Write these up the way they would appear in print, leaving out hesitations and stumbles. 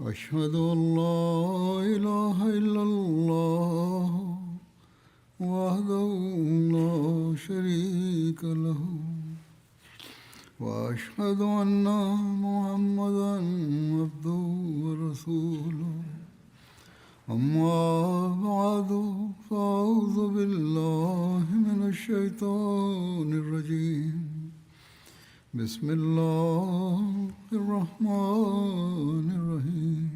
أشهد أن لا إله إلا الله وحده لا شريك له وأشهد أن محمدا عبده ورسوله أما بعد فأعوذ بالله من الشيطان الرجيم بسم الله الرحمن الرحيم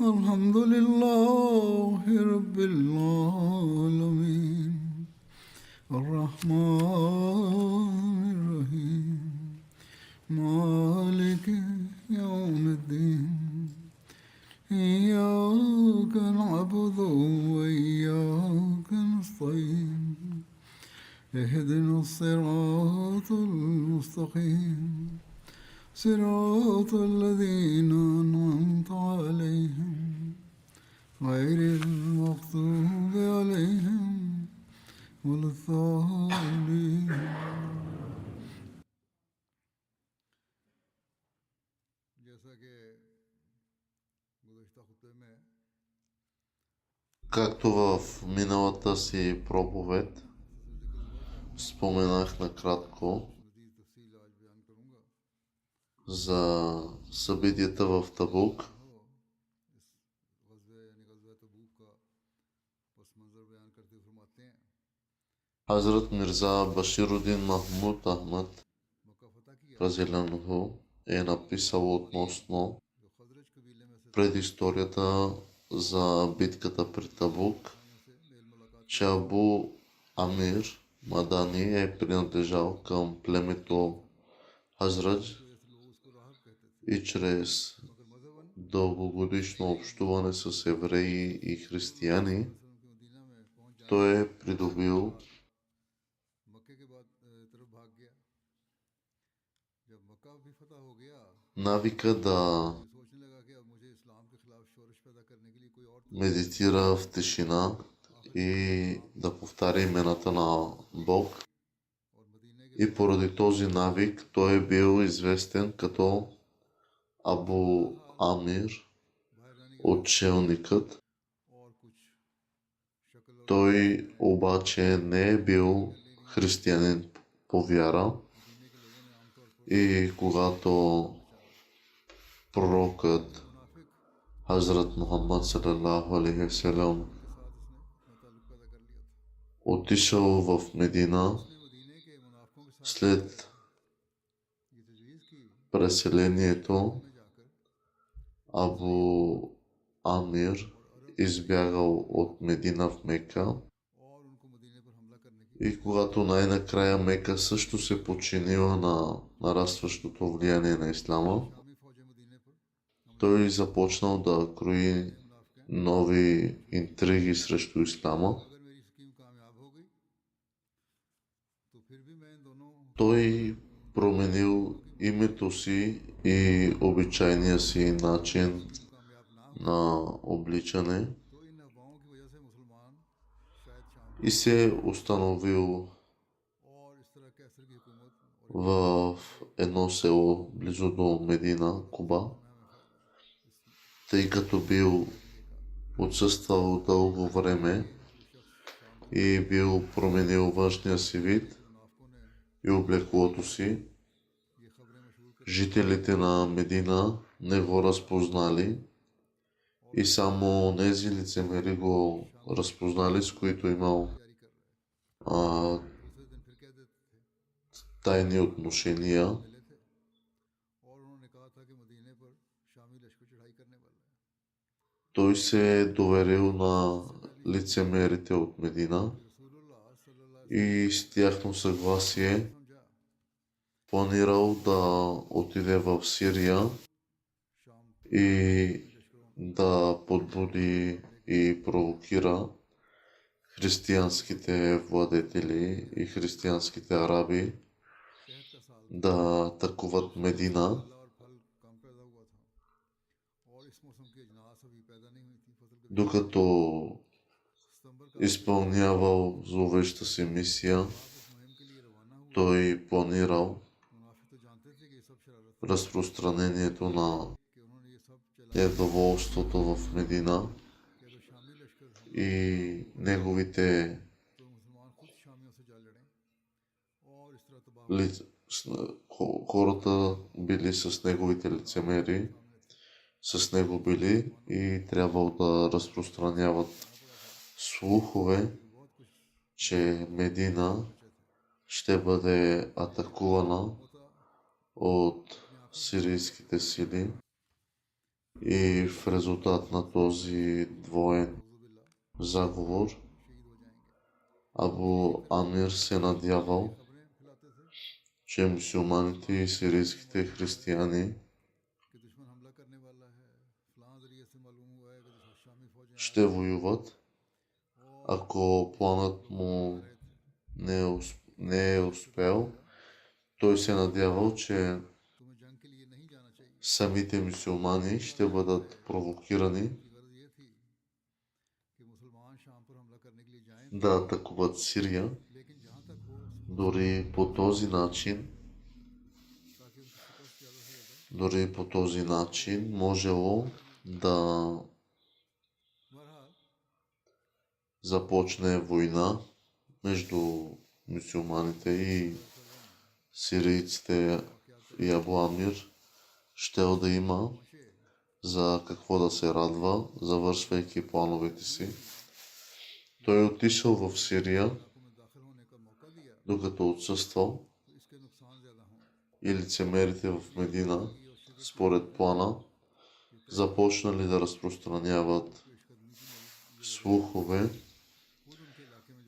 الحمد لله رب العالمين الرحمن الرحيم مالك يوم الدين إياك نعبد وإياك نستعين اهدنا الصراط المستقيم صراط الذين أنعمت عليهم غير المغضوب عليهم ولا الضالين. Както в миналата си проповед споменах накратко за събитията в Табук. Хазрат Мирза Баширудин Махмуд Ахмад Разилянху е написал относно предисторията за битката при Табук, че Абу Амир Мадани е принадлежал към племето Хазрадж и чрез дългогодишно общуване с евреи и християни той е придобил навика да медитира в тишина и да повтаря имената на Бог. И поради този навик той е бил известен като Абу Амир, отшелникът. Той обаче не е бил християнин по вяра и когато пророкът Хазрат Мухаммад салалаху алейхи ва салям отишъл в Медина след преселението, Абу Амир избягал от Медина в Мека и когато най-накрая Мека също се подчинила на нарастващото влияние на ислама, той започнал да крои нови интриги срещу ислама. Той променил името си и обичайния си начин на обличане и се установил в едно село близо до Медина, Куба, тъй като бил отсъствал дълго време и бил променил външния си вид и облеклото си. Жителите на Медина не го разпознали и само тези лицемери го разпознали, с които имал тайни отношения. Той се е доверил на лицемерите от Медина и с тяхно съгласие планирал да отиде в Сирия и да подбуди и провокира християнските владетели и християнските араби да атакуват Медина. Докато изпълнявал зловеща си мисия, той планирал разпространението на недоволството в Медина и неговите хората били с неговите лицемери, с него били и трябвало да разпространяват слухове, че Медина ще бъде атакувана от сирийските сили и в резултат на този двоен заговор Абу Амир се надявал, че мюсюлманите и сирийските християни ще воюват, ако планът му не е успял. Той се надявал, че самите мюсюлмани ще бъдат провокирани да атакуват Сирия. Дори по този начин можело да започне война между мюсюлманите и сирийците и Абу Амир. Щел да има за какво да се радва, завършвайки плановете си. Той отишъл в Сирия, докато отсъствал, и лицемерите в Медина, според плана, започнали да разпространяват слухове,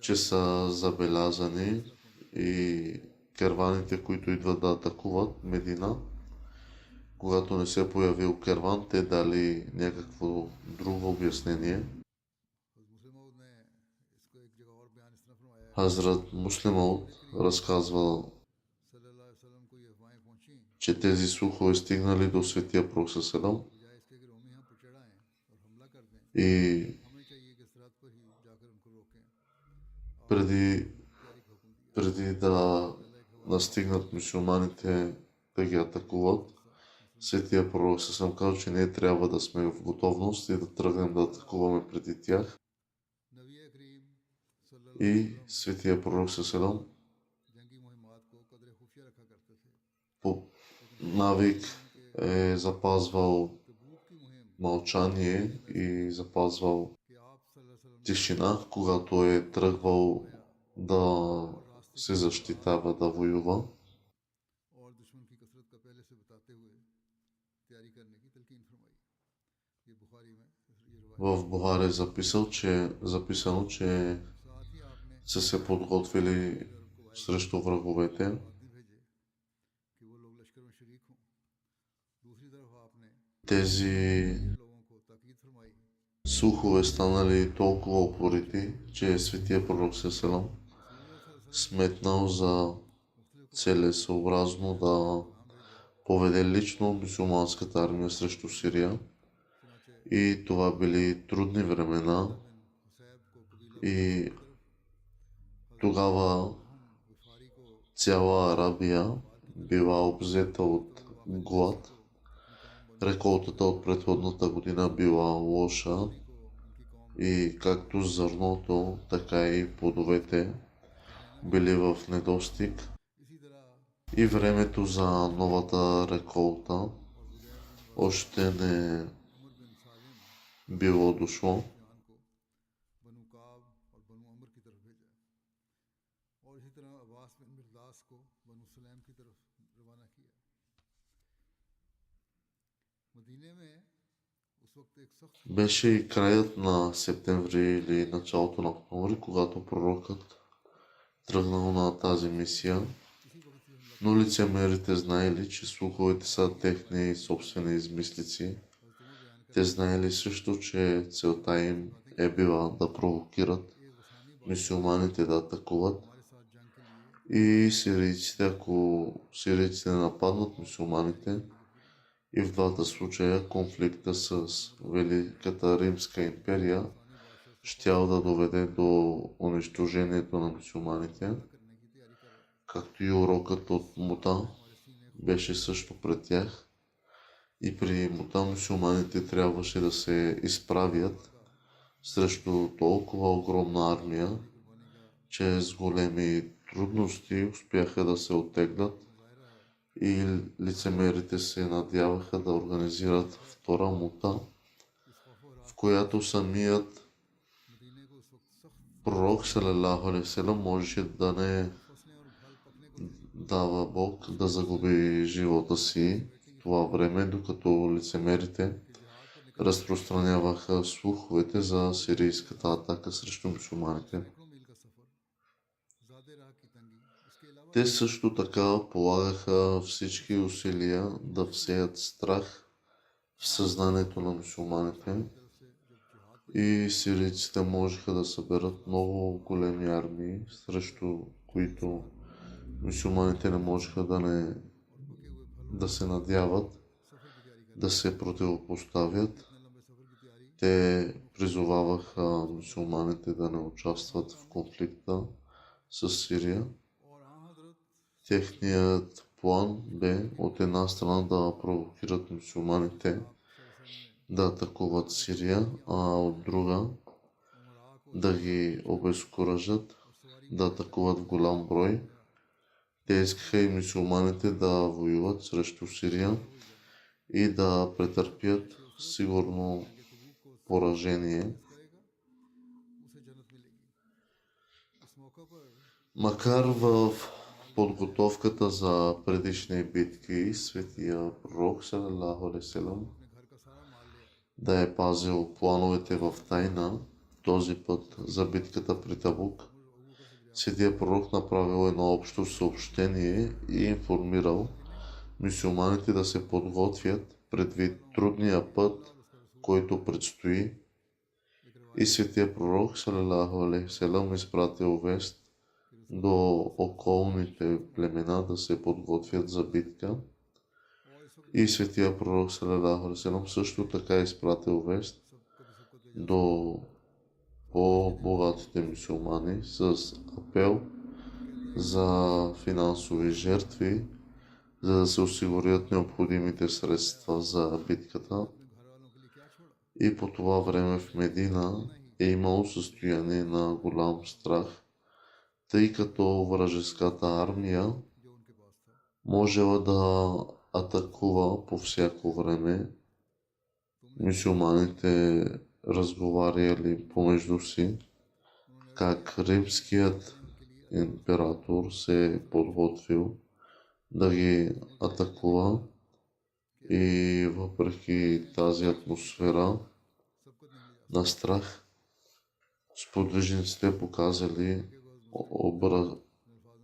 че са забелязани и керваните, които идват да атакуват Медина. Когато не се появил керван, те дали някакво друго обяснение. Хазрат Муслимауд разказва, че тези слухове стигнали до светия Пророк ﷺ и преди да настигнат мюсюлманите да ги атакуват, светия Пророк ﷺ казал, че ние трябва да сме в готовност и да тръгнем да атакуваме преди тях. И светия Пророк ﷺ по навик е запазвал мълчание и запазвал тишина, когато е тръгвал да се защитава, да воюва. В Бухари е записано, че са се подготвили срещу враговете. Тези слухове станали толкова упорити, че светия Пророк ﷺ сметнал за целесъобразно да поведе лично мюсюлманската армия срещу Сирия. И това били трудни времена и тогава цяла Арабия била обзета от глад. Реколтата от предходната година била лоша и както зърното, така и плодовете били в недостиг. И времето за новата реколта още не било дошло. Беше и краят на септември или началото на октомври, когато пророкът тръгнал на тази мисия, но лицемерите знаели, че слуховете са техни собствени измислици. Те знаели също, че целта им е била да провокират мюсюлманите да атакуват и сирийците, ако сирийците нападнат мюсюлманите, и в двата случая конфликта с Великата Римска империя щял да доведе до унищожението на мюсюлманите, както и урокът от Мута беше също пред тях, И при мута мюсюлманите трябваше да се изправят срещу толкова огромна армия, че с големи трудности успяха да се оттеглят и лицемерите се надяваха да организират втора мута, в която самият пророк салалаху алейхи васелам можеше да не дава Бог да загуби живота си в това време, докато лицемерите разпространяваха слуховете за сирийската атака срещу мюсюлманите. Те също така полагаха всички усилия да всеят страх в съзнанието на мюсюлманите и сирийците можеха да съберат много големи армии, срещу които мюсюлманите не можеха да се надяват да се противопоставят. Те призоваваха мюсюлманите да не участват в конфликта с Сирия. Техният план бе от една страна да провокират мюсюлманите да атакуват Сирия, а от друга да ги обезкуражат да атакуват в голям брой. Те искаха и мюсюлманите да воюват срещу Сирия и да претърпят сигурно поражение. Макар в подготовката за предишни битки, светия пророк салалаху алейхи васелам да е пазил плановете в тайна, този път за битката при Табук, светия пророк направил едно общо съобщение и информирал мюсюлманите да се подготвят предвид трудния път, който предстои. И светия пророк салалаху алейхи васелам изпратил вест до околните племена да се подготвят за битка. И светия пророк салалаху алейхи васелам също така изпратил вест до по-богатите мюсюлмани с апел за финансови жертви, за да се осигурят необходимите средства за битката. И по това време в Медина е имало състояние на голям страх, тъй като вражеската армия можела да атакува по всяко време. Мюсюлманите разговаряли помежду си как римският император се е подготвил да ги атакува и въпреки тази атмосфера на страх, сподвижниците показали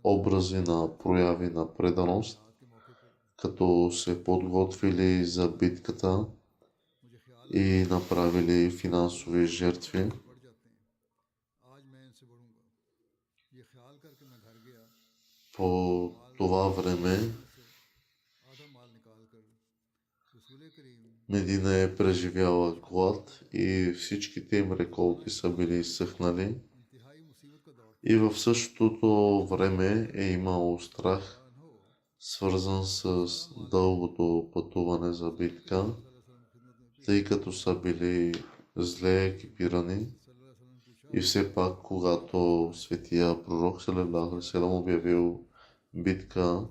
образи на прояви на преданост, като се подготвили за битката и направили финансови жертви. По това време Медина е преживяла глад и всичките им реколти са били изсъхнали. И в същото време е имало страх, свързан с дългото пътуване за битка, тъй като са били зле екипирани. И все пак, когато светия пророк салалаху алейхи васелам обявил битка,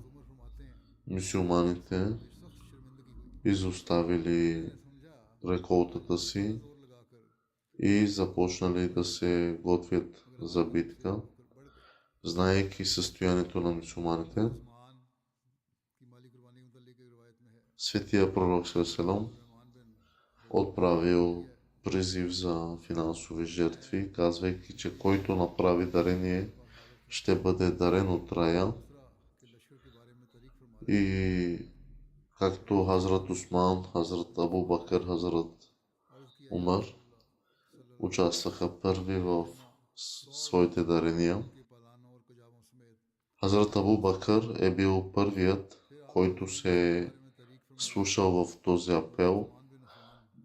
мюсюлманите изоставили реколтата си и започнали да се готвят за битка, знаейки състоянието на мюсюлманите. Светия пророк салалаху отправил призив за финансови жертви, казвайки, че който направи дарение, ще бъде дарен от рая. И както Хазрат Усман, Хазрат Абу Бакър, Хазрат Умар участваха първи в своите дарения. Хазрат Абу Бакър е бил първият, който се е слушал в този апел,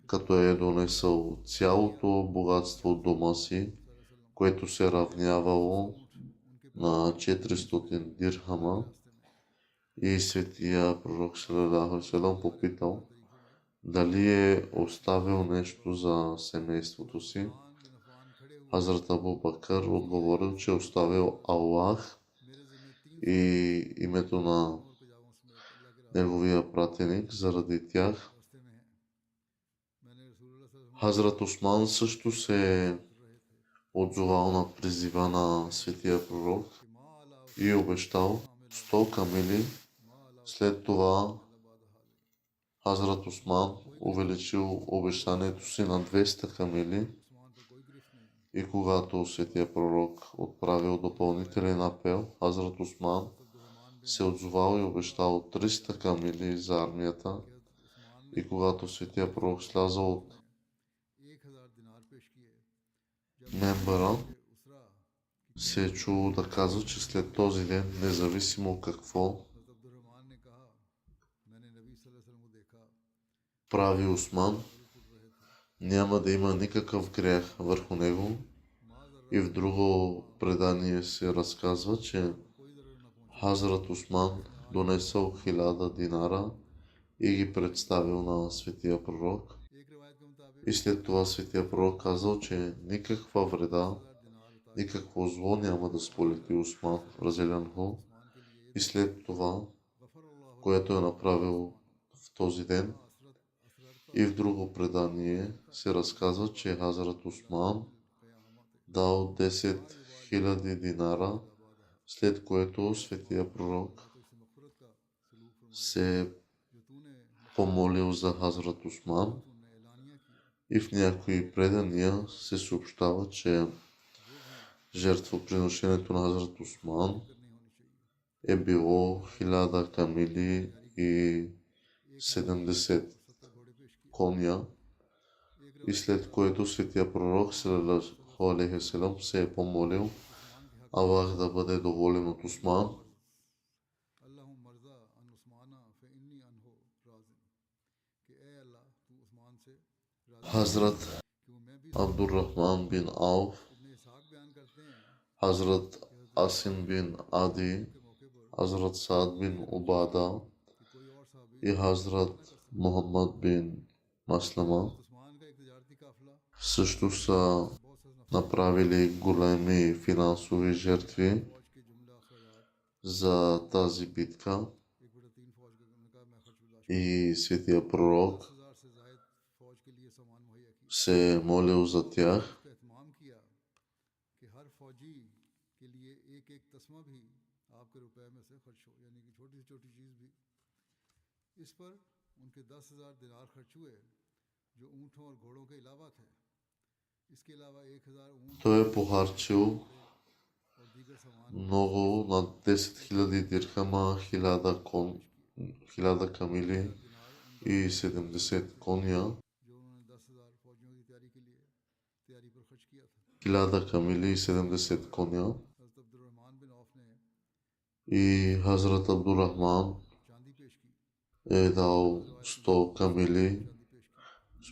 като е донесъл цялото богатство от дома си, което се равнявало на 400 дирхама. И светия пророк салалаху алейхи васелам попитал дали е оставил нещо за семейството си. Хазрат Абу Бакър отговорил, че е оставил Аллах и името на неговия пратеник заради тях. Хазрат Осман също се е отзовал на призива на светия пророк и обещал 100 камили. След това Хазрат Осман увеличил обещанието си на 200 камили и когато светия пророк отправил допълнителен апел, Хазрат Осман се отзовал и обещал 300 камили за армията и когато светия пророк слязал от мембара, се е чуло да казва, че след този ден, независимо какво прави Осман, няма да има никакъв грях върху него. И в друго предание се разказва, че Хазрат Осман донесъл 1000 динара и ги представил на светия пророк. И след това светия пророк казал, че никаква вреда, никакво зло няма да сполети Осман разделянху. И след това, което е направил в този ден, и в друго предание се разказва, че Хазрат Осман дал 10 000 динара, след което светия пророк се помолил за Хазрат Осман и в някои предания се съобщава, че жертвоприношението на Хазрат Осман е било 1000 камили и 70 коня, и след което светия пророк саллаллаху алейхи ва салям се е помолил Аллах да бъде доволен от Осман. Хазрат Абдуррахман бин Ауф, Хазрат Асим бин Ади, Хазрат Саад бин Убада и Хазрат Мухаммад бин Маслама също са направили големи финансови жертви за тази битка и светия пророк се е молил за тях. Той е похарчил много, над 10 000 дирхама, 1000 камили и 70 коня. 1000 камили и 70 коня. И Хазрат Абдурахман е дал 100 камили,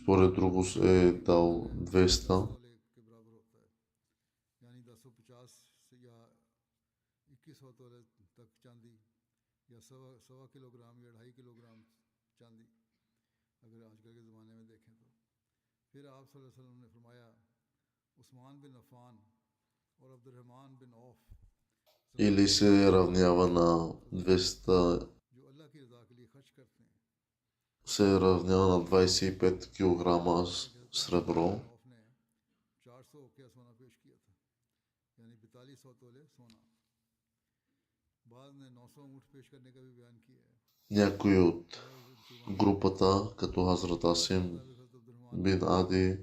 според друго е дал 200. Или се равнява на 200, се равнява на 25 кг сребро. Някои от групата, като Хазрат Асим бин Ади,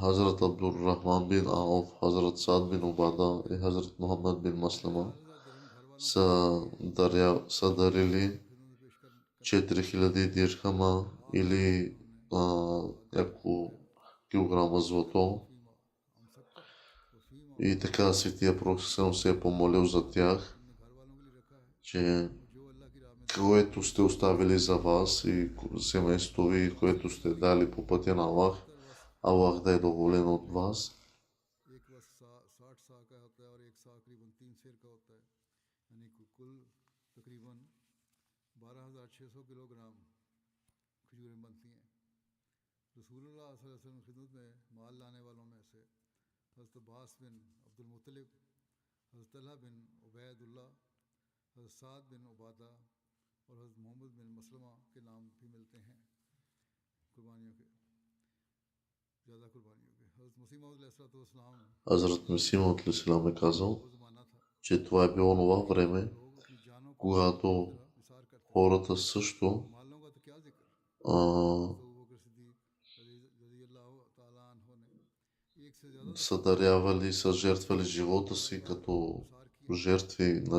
Хазрат Абдуррахман бин Ауф, Хазрат Саад бин Убада и Хазрат Мухаммад бин Маслама са дарили 4000 дирхама или няколко килограма злато. И така светия пророк се е помолил за тях, че което сте оставили за вас и семейството ви, което сте дали по пътя на Аллах, Аллах да е доволен от вас. रसूलुल्लाह सल्लल्लाहु अलैहि वसल्लम की खिदमत में माल लाने वालों में से हज़रत अब्बास बिन अब्दुल मुत्तलिब, हज़रत तलहा बिन उबैदुल्लाह, हज़रत साद बिन उबादा और हज़रत मोहम्मद बिन मसलमा के नाम भी मिलते हैं कुर्बानियों के, ज़्यादा कुर्बानियों के। हज़रत मसीह मौऊद अलैहिस्सलाम Азрат Месия Матлисилам е казал, वो ज़माना था че това е било това време, लोग अपनी जानों को की когато तरह निसार करते थे, хората също मालों का तो क्या जिक्र। а, हज़रत अबू बकर सिद्दीक़ रज़ियल्लाहु ताला अन्हु ने एक से ज़्यादा са दफ़ा дарявали, са жертвали живота हर си बार като निसार किया жертви на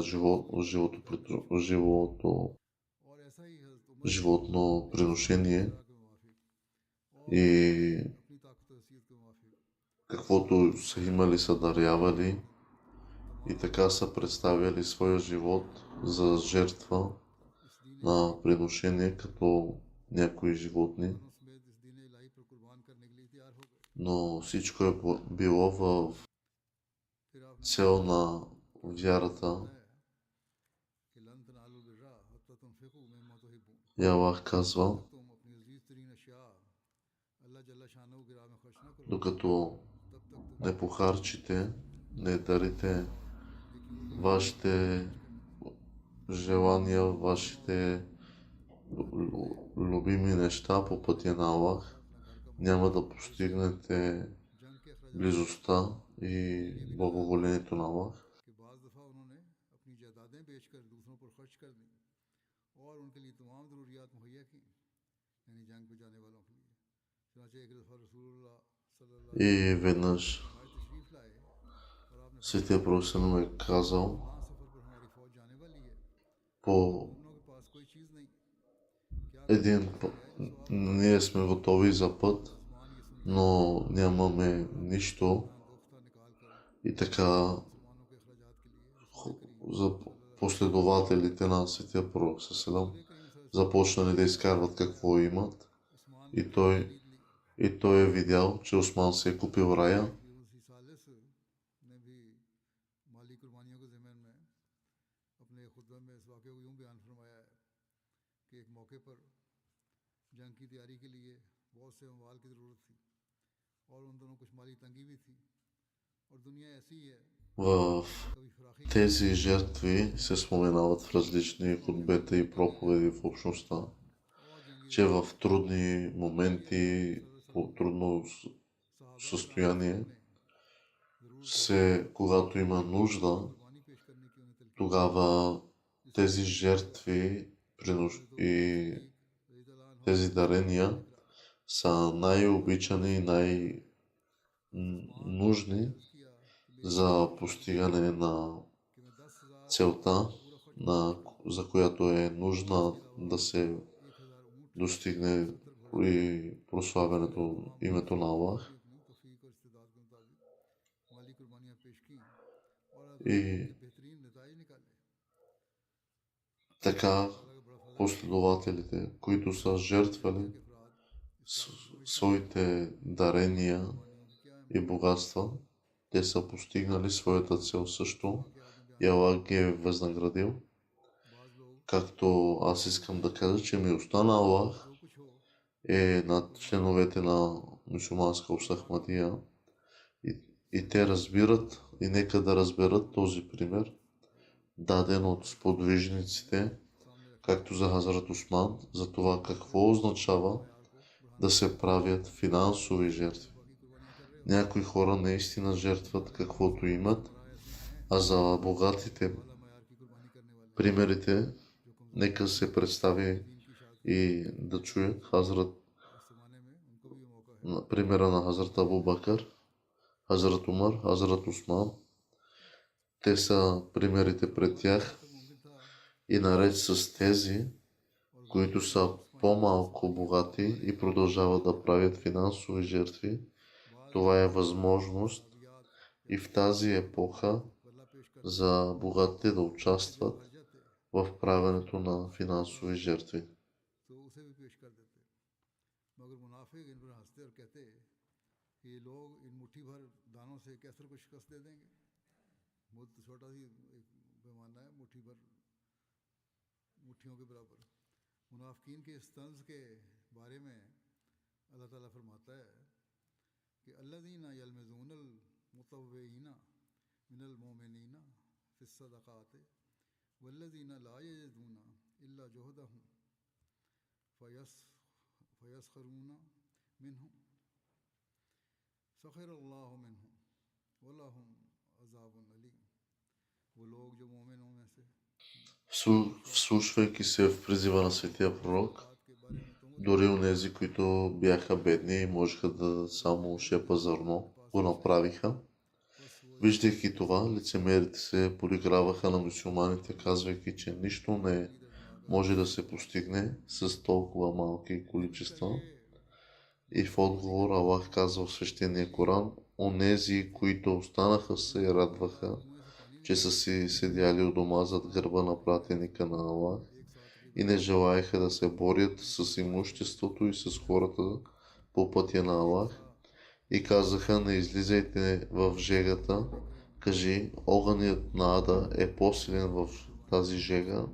और ऐसा ही हज़रत उमर ने животно अपनी इस्लामी приношение शरा के मुवाफिक और उस्मान ने и अपनी ताकत और हैसियत के मुवाफिक каквото са имали, са और дарявали अपनी и तमाम така са представяли своя живот за жертва इस दीन на इलाही पर приношение като някои животни, जानों समेत इस दीन इलाही पर कुर्बान करने के लिए तैयार हो गए। но всичко е било в फिर आपने цел फरमाया на कि अल्लाह का вярата. फरमान है कि लन तनालुल बिर्रा हत्ता तुनफिकू मिम्मा तुहिब्बून, И Аллах जब казва, तक तुम अपनी अजीज तरीन अशिया अल्लाह जल्ला शानहू की राह में खर्च ना करो докато तब तक तुम не похарчите, не дарите और नेकियों में вашите कोशिश करना। желания, मसीह मौद вашите फरमाते थे любими неща по пътя на कि Аллах, अगर अपना घर का माल няма да और इसके постигнете जंग के अखराजात में से близостта и ये भी नजर आता है благоволението на Аллах. कि बाज़ दफ़ा उन्होंने अपनी जायदादें बेचकर दूसरों पर खर्च कर दी और उनके लिए तमाम ज़रूरियात मुहैया की, यानी जंग पे जाने वालों के लिए। चुनांचे एक दफ़ा रसूलुल्लाह सल्लल्लाहु अलैहि И वसल्लम веднъж आए तशरीफ़ लाए और आपने Светия फरमाया Пророк Салам е कि казал, फ़लाँ सफ़र पर हमारी फ़ौज जाने वाली है और по मोमिनों के पास कोई चीज़ नहीं, क्या कोई един ऐसा है जो सवाब करे। ние сме готови за път, हज़रत उस्मान ये सुनते ही но нямаме फौरन нищо. अपना दोख्ता निकाल कर И така मुसलमानों के अखराजात के लिए रसूल करीम за सल्लल्लाहु अलैहि वसल्लम последователите на Светия Пророк Салам रसूल करीम सल्लल्लाहु अलैहि वसल्लम ने започнали да изкарват какво имат. उस्मान И की той, खरीद ली। и той е видял, че Осман се е купил рая. यूनुस सालिस ने भी माली कुर्बानियों के ज़िम्न में अपने खुतबे में इस वाक़े को यूँ बयान फरमाया है कि एक मौके पर जंग की तैयारी के लिए बहुत से अमवाल की ज़रूरत थी और उन दोनों कुछ माली तंगी भी थी और दुनिया ऐसी है В कभी फराखी की тези жертви се споменават в различни хутбета и проповеди в общността, और जंगी че ज़रूरत в है। трудни नबी अकरम моменти, सल्लल्लाहु по अलैहि वसल्लम трудно सहाबा कराम के състояние, सामने ज़रूर तोहफे когато има और нужда, कुर्बानी पेश करने की उन्हें तलकीन की, тогава जिससे тези жертви हज़रत अबू बकर и सिद्दीक़ रज़ियल्लाहु अन्हु тези дарения निकला। са най-обичани и हज़रत उस्मान ने най-нужни अर्ज़ किया कि मेरी за ज़िम्मेदारी है постигане на कि मैं 10,000 целта, ऊँटों का पूरा खर्च करूँ за която е और нужна इसके अलावा да се 1,000 ऊँट और достигне 70 घोड़े и इसके अलावा прославянето तमाम името मुआफ़िक на लोगों ने Аллах. भी अपनी तौफ़ीक और इस्तिदाद के मुताबिक माली कुर्बानियाँ पेश की और अल्लाह И उनके बेहतरीन नताइज निकाले। така अल्लाह ताला का बड़ा फजल है последователите, които са कि दुनिया жертвали के अफराद इस बात को समझते हैं своите कि माली дарения कुर्बानियों की क्या и अहमियत है। богатства, те са постигнали своята цел जो също वाक़ आपने и बयान Аллах फरमाया, ги е възнаградил. बाज़ लोग Както аз искам да кажа, че милостта на चाहे Аллах जो कुछ हो е वो над कुर्बान कर членовете देते हैं, на мусулманска общност कुर्बान हो Ахмадия जाते हैं। и те सल्लल्लाहु अलैहि разбират वसल्लम и нека да разберат този пример, даден от और कुर्बानी के बारे में сподвижниците, सामने रखना както за चाहिए Хазрат Осман, за това जिससे какво अपने означава मयार को बढ़ाना да चाहिए। се правят финансови आप एक жертви. दफ़ा की कुर्बानियाँ कर रहे हो, Някои хора наистина жертват हमारे यहाँ каквото имат, सरबराह ऐसे हैं а за बогатите जो आला मयार की कुर्बानी करने वाले हैं, примерите जो कमज़ोर нека लोग се представи दीन की इशाअत करते हैं। и да чуят Хазрат, इस ज़माने में उनको भी ये मौका है примера на Хазрат कि Абу Бакър, Хазрат Умар, Хазрат Осман. Те са примерите пред बाकी тях जहाँ तक मुमकिन था и наред с тези, और които गरीब са उस महीने से по-малко सालियाना богати माली и कुर्बानियाँ продължават करते да रहे। правят финансови жертви. बाद Това е लोग възможност तसाबियात и यानी в тази епоха गल्ला पेश करते за богатите да ताकि जो участват हार जाते в правенето на होता финансови жертви. तो उसे भी पेश कर देते, मगर मुनाफिक इन पर हंसते और कहते कि ये लोग इन मुट्ठी भर दानों से कैसर को शिकस्त दे देंगे। बहुत छोटा सी एक पैमाना है, मुट्ठी भर मुट्ठियों के बराबर। मुनाफिकीन के इस तंज के बारे में अल्लाह ताला फरमाता है कि अल्लज़ीना यल्मिज़ूनल मुतव्विईना मिनल मोमिनीना फिस्सदक़ात वल्लज़ीना ला यजिदूना इल्ला जुहदहुम फयस्खरूना मिनहुम सखिरल्लाहु मिनहुम वलहुम अज़ाबुन अलीम। वो लोग जो मोमिनों में से Вслушвайки се в призива на светия пророк, дори онези, които бяха бедни и можеха да само шепа зърно, го направиха. Виждайки това, лицемерите се подиграваха на мюсюлманите, казвайки, че нищо не може да се постигне с толкова малки количества. И в отговор Аллах казва в свещения Коран, онези, които останаха, се радваха, че са си седяли у дома зад гърба на пратеника на Аллах и не желаяха да се борят с имуществото и с хората по пътя на Аллах и казаха, не излизайте в жегата, кажи, огънят на ада е по-силен в тази жега,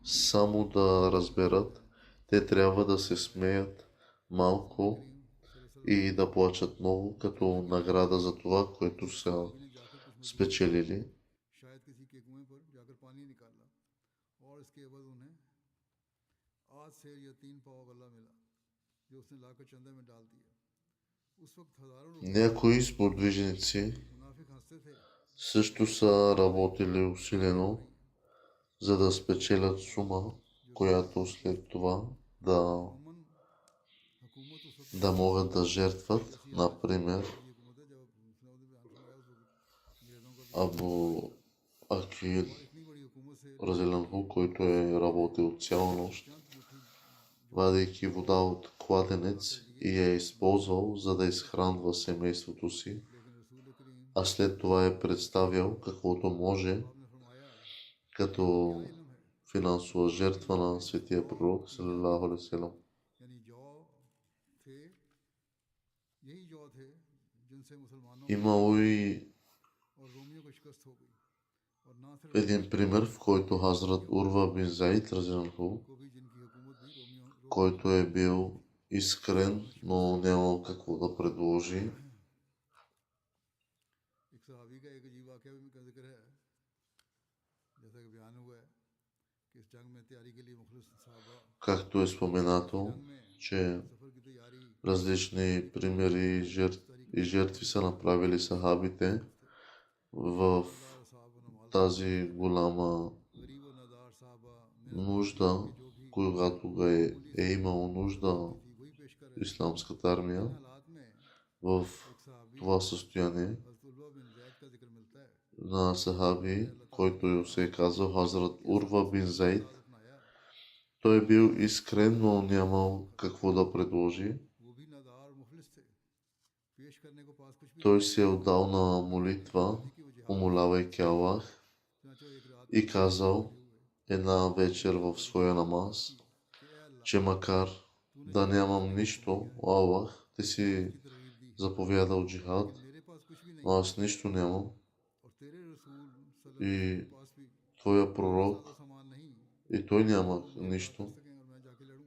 само да разберат, те трябва да се смеят малко и да плачат много като награда за това, което са спечелили. Някои сподвижници също са работили усилено, за да спечелят сума, която след това да могат да жертват. Например, Абу Акил Разиланху, който е работил цяла нощ, вадейки вода от кладенец и я е използвал, за да изхранва семейството си, а след това е представял каквото може като финансова жертва на светия пророк салалаху алейхи ва салям. Имало и един пример, в който Хазрат Урва бин Заид разиланху, който е бил искрен, но нямал какво да предложи. Както е споменато, че различни примери и жертви са направили сахабите в тази голяма нужда, когато е имало нужда исламската армия в това състояние на сахаби, който се е казал Хазрат Урва бин Заид. Той е бил искрен, но нямал какво да предложи. Той се е отдал на молитва, умолявайки Аллах, и казал една вечер в своя намаз, че макар да нямам нищо, Аллах, ти си заповядал джихад, но аз нищо нямам. И твоя пророк, и той няма нищо,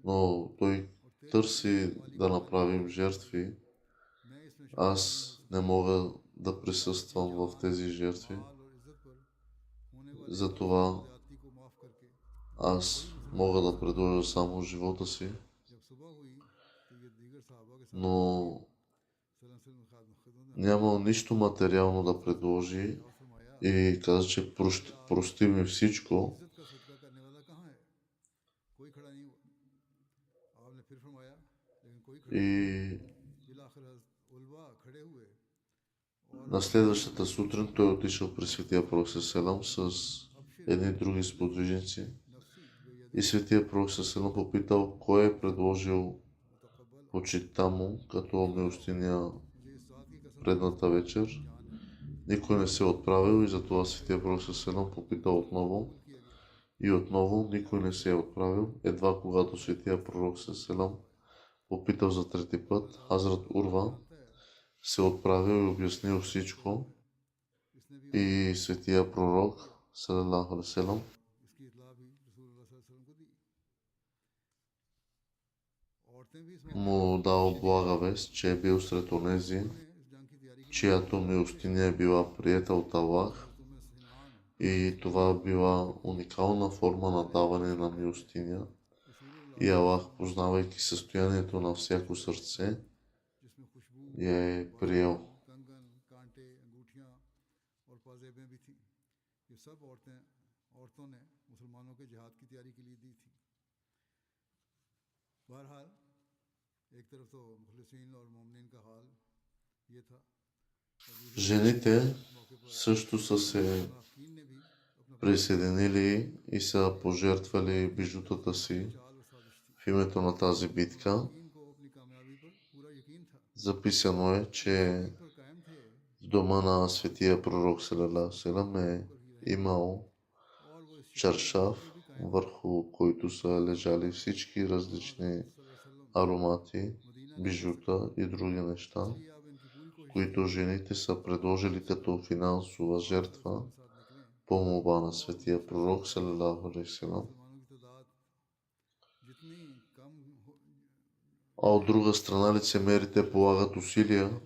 но той търси да направим жертви. Аз не мога да присъствам в тези жертви. Затова аз мога да предложа само живота си, но нямал нищо материално да предложи и каза, че прости ми всичко. И на следващата сутрин той отишъл при светия пророк селам с едни други сподвижници и светия пророк селам попитал кой е предложил почитта му като милостиня предната вечер. Никой не се е отправил и затова светия пророк селам попитал отново и отново никой не се е отправил. Едва когато светия пророк селам попитал за трети път, Хазрат Урва се отправил и обяснил всичко и светия пророк салалаху алейхи ва салям му дал блага вест, че е бил сред онези, чиято милостиня е била приета от Аллах, и това била уникална форма на даване на милостиня. И Аллах, познавайки състоянието на всяко сърце, я е приел. Жените също са се присъединили и са пожертвали бижутата си в името на тази битка. Записано е, че в дома на светия пророк ﷺ е имал чаршаф, върху който са лежали всички различни аромати, бижута и други неща, които жените са предложили като финансова жертва по молба на светия пророк ﷺ. А от друга страна лицемерите полагат усилия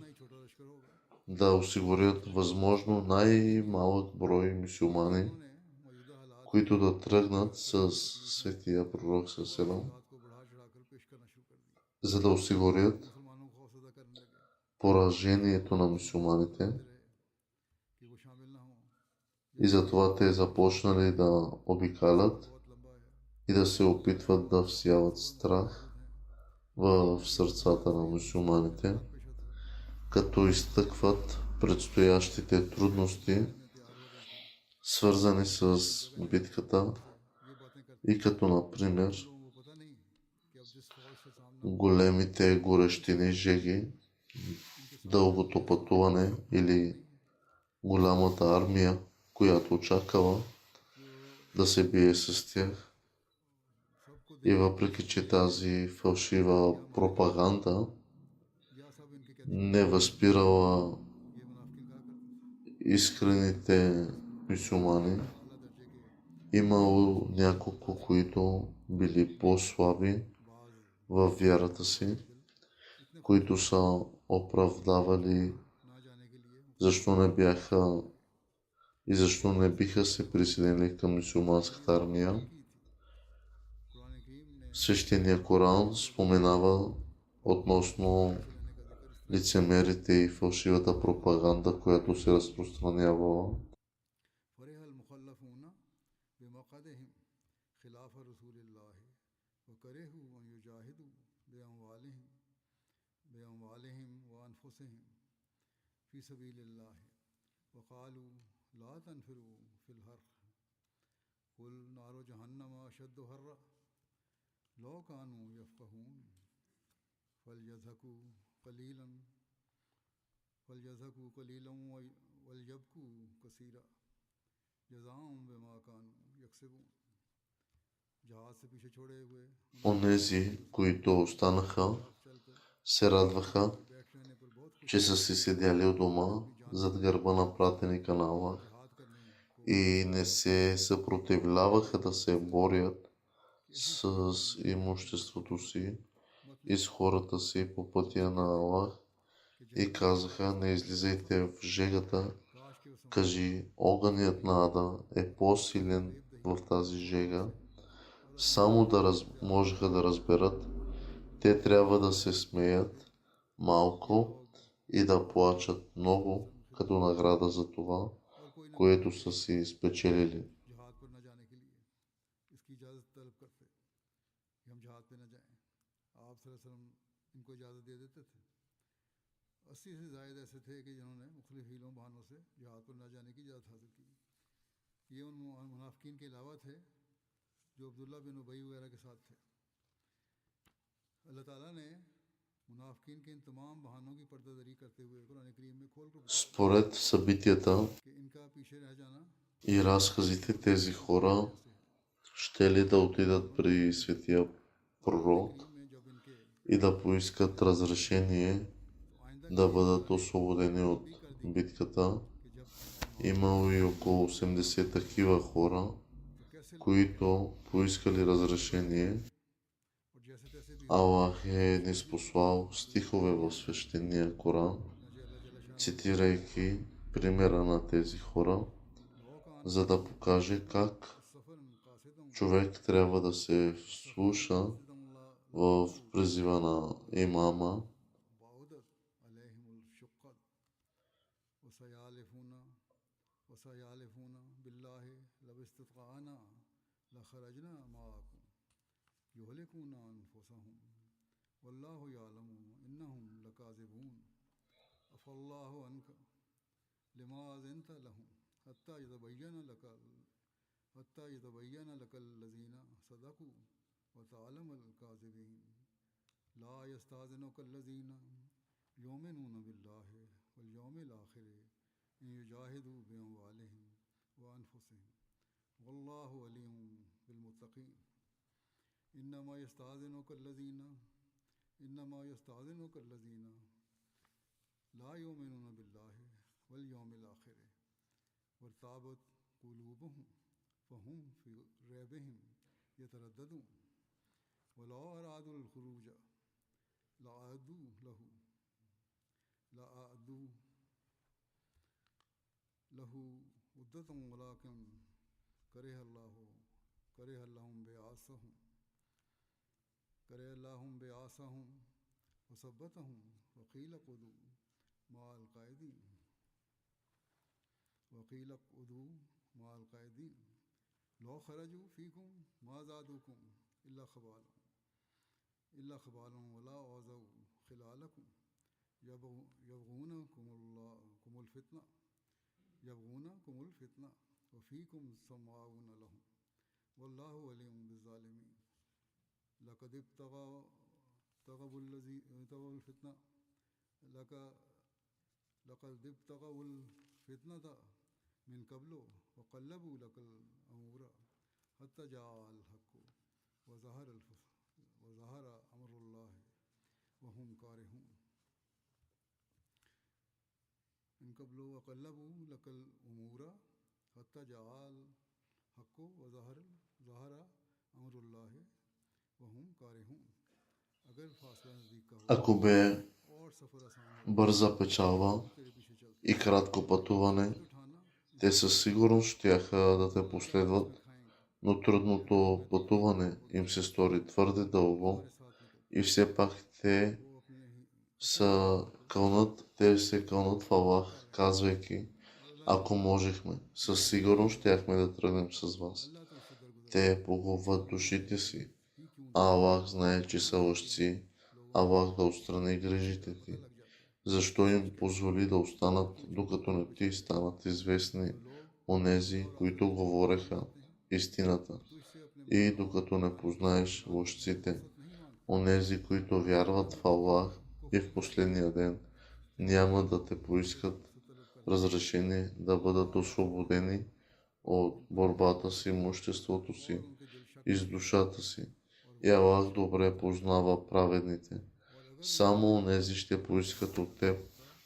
да осигурят възможно най-малък брой мюсюлмани, които да тръгнат с светия пророк ﷺ, за да осигурят поражението на мюсюлманите. И затова те започнали да обикалят и да се опитват да всяват страх в сърцата на мюсюлманите, като изтъкват предстоящите трудности, свързани с битката, и като например големите горещини жеги, дългото пътуване или голямата армия, която очаква да се бие с тях. И въпреки че тази фалшива пропаганда не възпирала искрените мюсюлмани, имало няколко, които били по-слаби във вярата си, които са оправдавали защо не бяха и защо не биха се присъединили към мюсюлманската армия. Свещения Коран споменава относно лицемерите и фалшивата пропаганда, която се разпространявала. Онези, които останаха, се радваха, че са си седяли у дома зад гърба на пратеника на Аллах и не се съпротивляваха да се борят с имуществото си и с хората си по пътя на Аллах, и казаха: не излизайте в жегата, кажи, огънят на ада е по-силен в тази жега. Само можеха да разберат, те трябва да се смеят малко и да плачат много като награда за това, което са си спечелили. Според събитията и разказите, тези хора ще ли да отидат при светия пророк и да поискат разрешение да бъдат освободени от битката. Имало и около 80 такива хора, които поискали разрешение Аллах е ниспослал стихове в свещения Коран, цитирайки примера на тези хора, за да покаже как човек трябва да се вслуша в призива на имама, حتى يتبين لك الذين صدقوا وتعلم الكاذبين لا يستأذنك الذين يؤمنون بالله واليوم الآخر أن يجاهدوا بأموالهم وأنفسهم والله ولي بالمتقين إنما يستأذنك الذين لا يؤمنون بالله واليوم الآخر وارتابت قلوبهم فهم في ريبهم يترددون ولو أرادوا الخروج لأعدوا له عدة ولكن كره لهم بعاصهم وثبتهم وقيل اقعدوا مع القاعدين لو خرجوا فيكم ما زادوكم إلا خبالا ولا أوذوا خلالكم يبغونكم الفتنة وفيكم سماعون لهم والله ولي بالظالمين لقد ابتغوا الفتنة من قبل وقلبوا لك الأمور حتى جاء الحق وظهر أمر الله وهم كارهون من قبل وقلبوا لك الأمور حتى جاء الحق وظهر أمر الله وهم كارهون अगर फासला नजदीक का हो Ако бе और सफर आसान हो бърза печалба तेरे पीछे चलते и кратко пътуване, उठाना те със сигурност щяха да те последват, но трудното пътуване им се стори твърде дълго и все пак те се кълнат в Аллах, казвайки: ако можехме, със сигурност щяхме да тръгнем с вас. Те погубват душите си, а Аллах знае, че са лъжци. Аллах да отстрани грижите ти. Защо им позволи да останат, докато не ти станат известни онези, които говореха истината, и докато не познаеш лъжците, онези, които вярват в Аллах и в последния ден, няма да те поискат разрешение да бъдат освободени от борбата с имуществото си и с душата си. И Аллах добре познава праведните. Само онези ще поискат от теб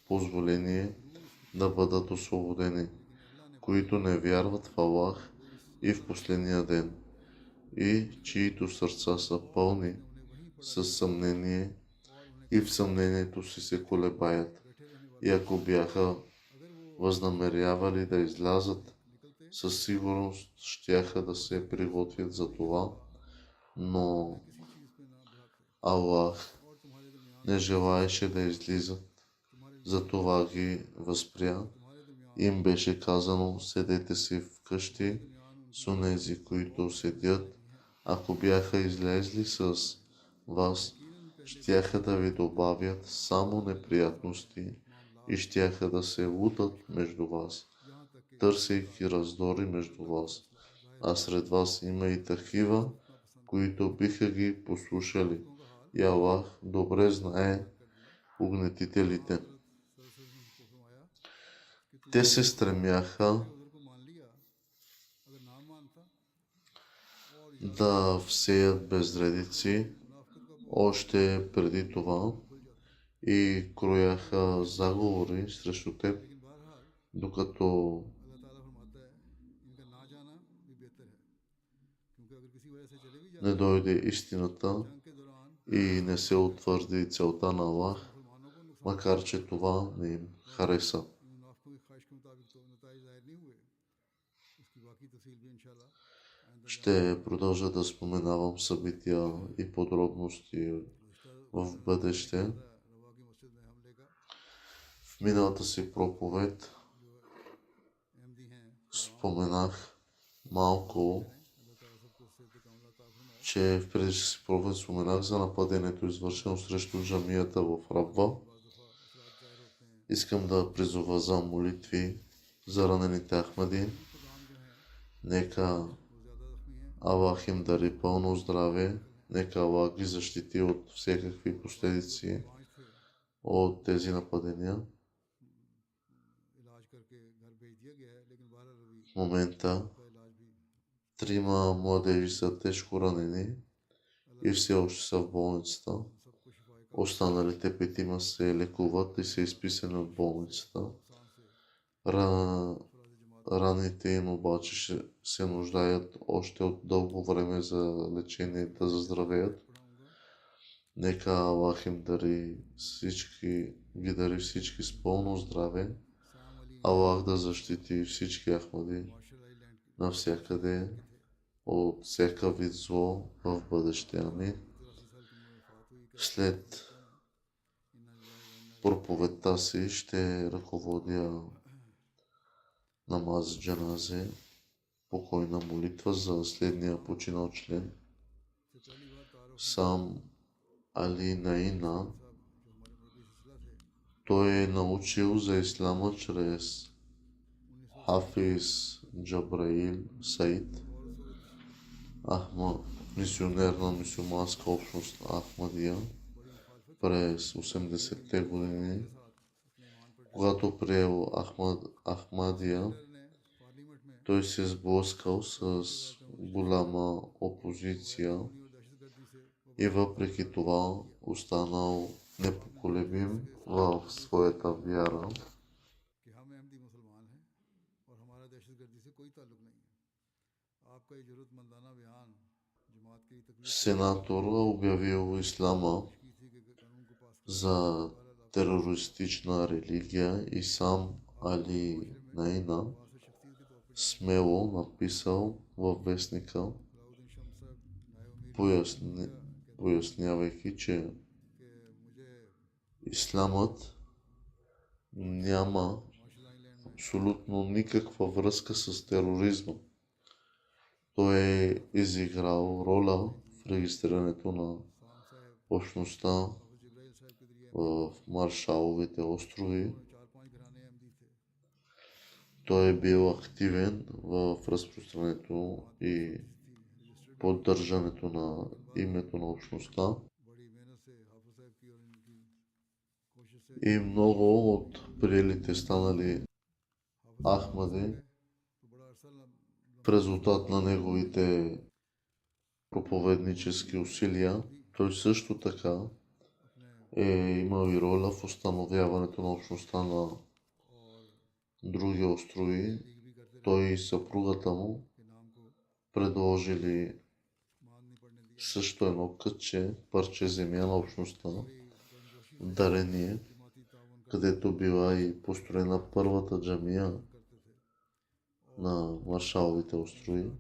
позволение да бъдат освободени, които не вярват в Аллах и в последния ден, и чието сърца са пълни със съмнение и в съмнението си се колебаят. И ако бяха възнамерявали да излязат, със сигурност щяха да се приготвят за това, но Аллах не желаеше да излизат, затова ги възпря. Им беше казано: седете си вкъщи с онези, които седят. Ако бяха излезли с вас, щяха да ви добавят само неприятности и щяха да се лутат между вас, търсейки раздори между вас. А сред вас има и такива, които биха ги послушали. И Аллах добре знае угнетителите. Те се стремяха да всеят безредици още преди това и крояха заговори срещу теб, докато не дойде истината, и не се утвърди целта на Аллах, макар че това не им хареса. Ще продължа да споменавам събития и подробности в бъдеще. В миналата си проповед споменах малко, че в предишния си проповед споменах за нападението, извършено срещу джамията в Рабва. Искам да призова за молитви за ранените Ахмади. Нека Аллах им дари пълно здраве. Нека Аллах ги защити от всякакви последици от тези нападения. В момента 3 младежи са тежко ранени и все още са в болницата. Останалите 5 се лекуват и са изписани от болницата. Раните им обаче ще се нуждаят още от дълго време за лечение да заздравеят. Нека Аллах им ги дари всички с пълно здраве. Аллах да защити всички Ахмади навсякъде от всяка вид зло в бъдеще. Амин. След проповедта си ще ръководя намаз джаназе, покойна молитва за следния починал член. Сам Али Наина. Той е научил за ислама чрез Хафиз Джабраил Саид, мисионер на мюсюлманска общност Ахмадия през 80-те години. Когато приел Ахмадия, той се е сблъскал с голяма опозиция и въпреки това останал непоколебим в своята вяра. Сенатор обявил ислама за терористична религия и сам Али Наина смело написал във вестника, пояснявайки, че исламът няма абсолютно никаква връзка с тероризма. Той е изиграл роля в регистрирането на общността в Маршаловите острови. Той е бил активен в разпространението и поддържането на името на общността. И много от приелите станали Ахмади в резултат на неговите проповеднически усилия, той също така е имал и роля в установяването на общността на други острови. Той и съпругата му предложили също едно парче земя на общността, дарение, където била и построена първата джамия на Маршаловите острови.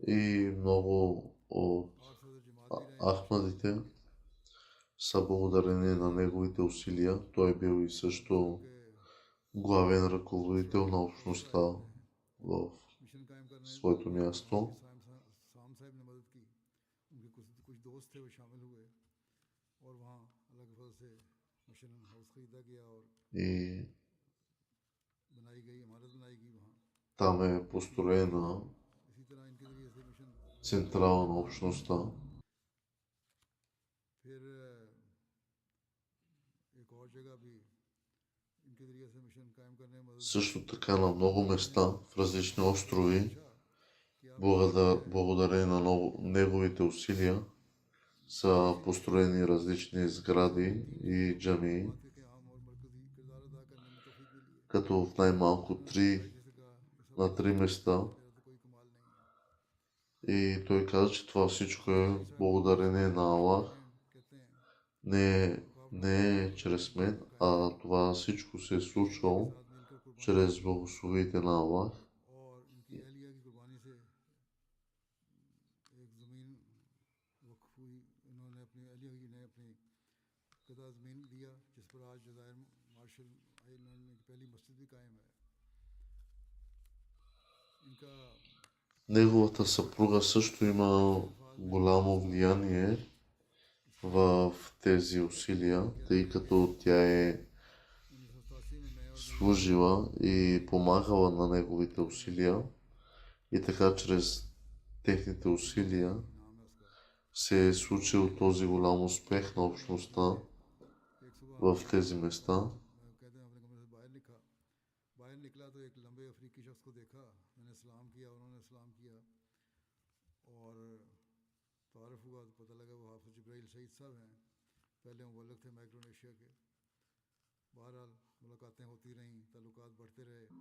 И много от Ахмадите са благодарени на неговите усилия. Той е бил и също главен ръководител на общността в своето място. И там е построена централа на общността. Също така на много места, в различни острови, благодарение на неговите усилия, са построени различни сгради и джамии, като в най-малко на три места. И той каза, че това всичко е благодарение на Аллах. Не е чрез мен, а това всичко се е случвало чрез благословите на Аллах. Неговата съпруга също има голямо влияние в тези усилия, тъй като тя е служила и помагала на неговите усилия и така чрез техните усилия се е случил този голям успех на общността в тези места.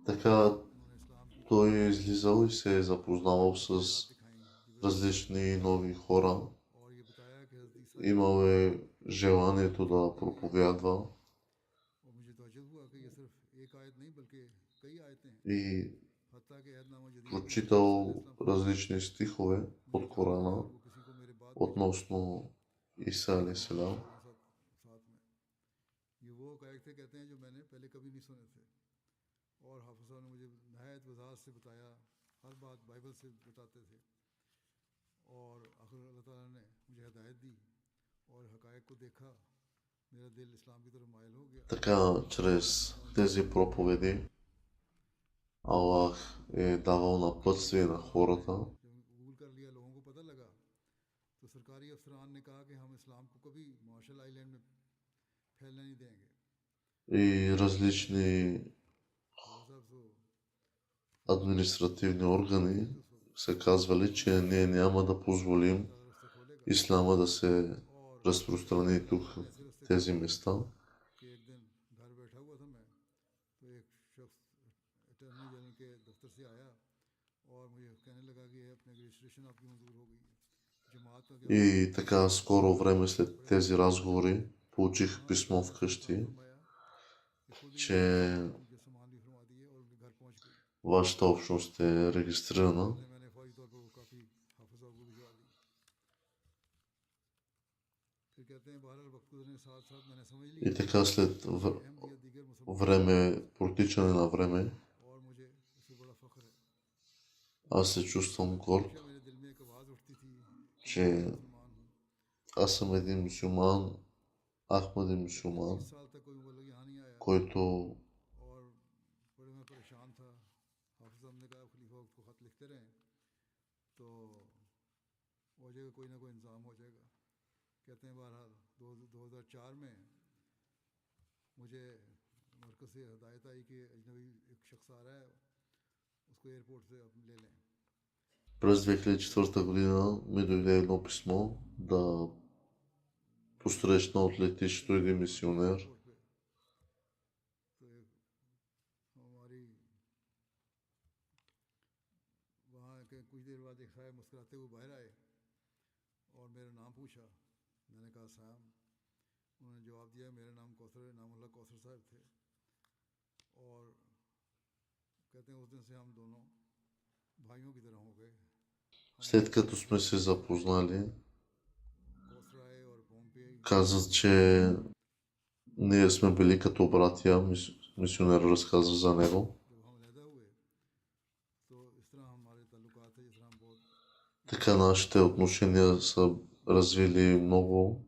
Така той е излизал и се е запознавал с различни нови хора. Имал е желанието да проповядва и прочитал различни стихове от Корана относно Иса алейхиссалам. Така, чрез тези проповеди Аллах е давал напътствие на хората. И различни административни органи са казвали, че ние няма да позволим ислама да се разпространи тук в тези места. И така скоро време след тези разговори получих писмо вкъщи, че вашата общност е регистрирана. И така след време, протичане на време, аз се чувствам горд, че аз съм един мюсюлман, Ахмад е мюсюлман, който през 2004 година ми дойде едно писмо да посрещна от летището един мисионер. След като сме се запознали, каза, че ние сме били като братя, мисионер разказа за него. Така нашите отношения са развили много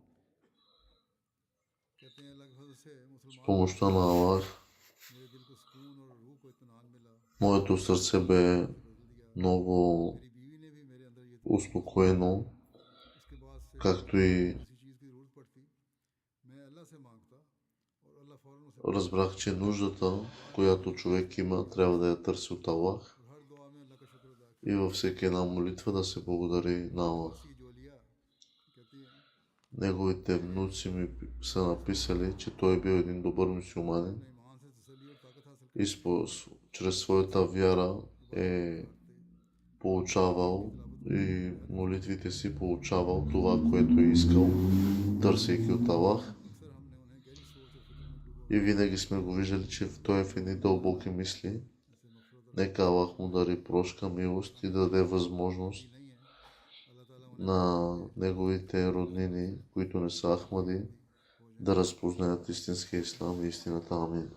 с помощта на Аллах. Моето сърце бе много успокоено, както и разбрах, че нуждата, която човек има, трябва да я търси от Аллах और हर दुआ में अल्लाह का शुक्र अदा करें। и във всеки една молитва да се благодари на Аллах. की जोलिया कहती है Неговите внуци ми са написали, че той е бил един добър мюсюлманин अपने ईमान से तसल्ली और ताकत हासिल и чрез своята вяра е получавал и молитвите си получавал това, което е искал, търсейки от Аллах. अक्सर हमने उन्हें गहरी सोच और फिक्र में डूबा И винаги сме го виждали, че той е в едни дълбоки мисли. ऐसे मफरत Нека Аллах му дари прошка, милост и да даде възможност नहीं है। अल्लाह ताला उन्हें на неговите роднини, които не са ахмади, да разпознаят истинския ислам и истината. Амин.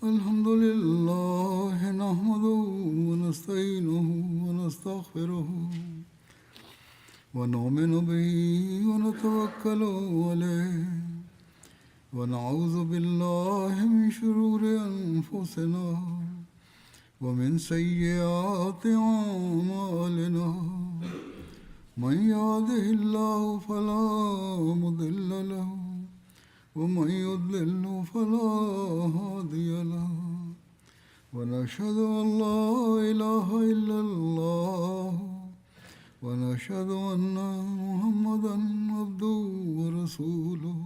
الحمد لله نحمده ونستعينه ونستغفره ونؤمن به ونتوكل عليه ونعوذ بالله من شرور أنفسنا ومن سيئات أعمالنا من يهده الله فلا مضل له ومن يضلل فلا هادي له ونشهد أن لا إله إلا الله ونشهد أن محمدا عبده ورسوله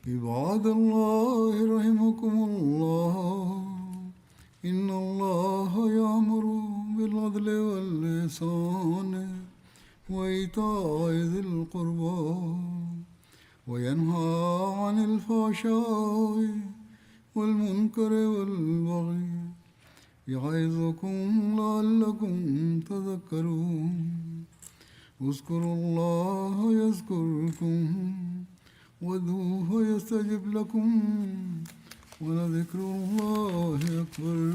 عباد الله رحمكم الله إن الله يأمر بالعدل والإحسان وإيتاء ذي القربى وينهى عن الفحشاء والمنكر والبغي يعظكم لعلكم تذكرون اذكروا الله يذكركم وادعوه يستجب لكم ولذكر الله أكبر.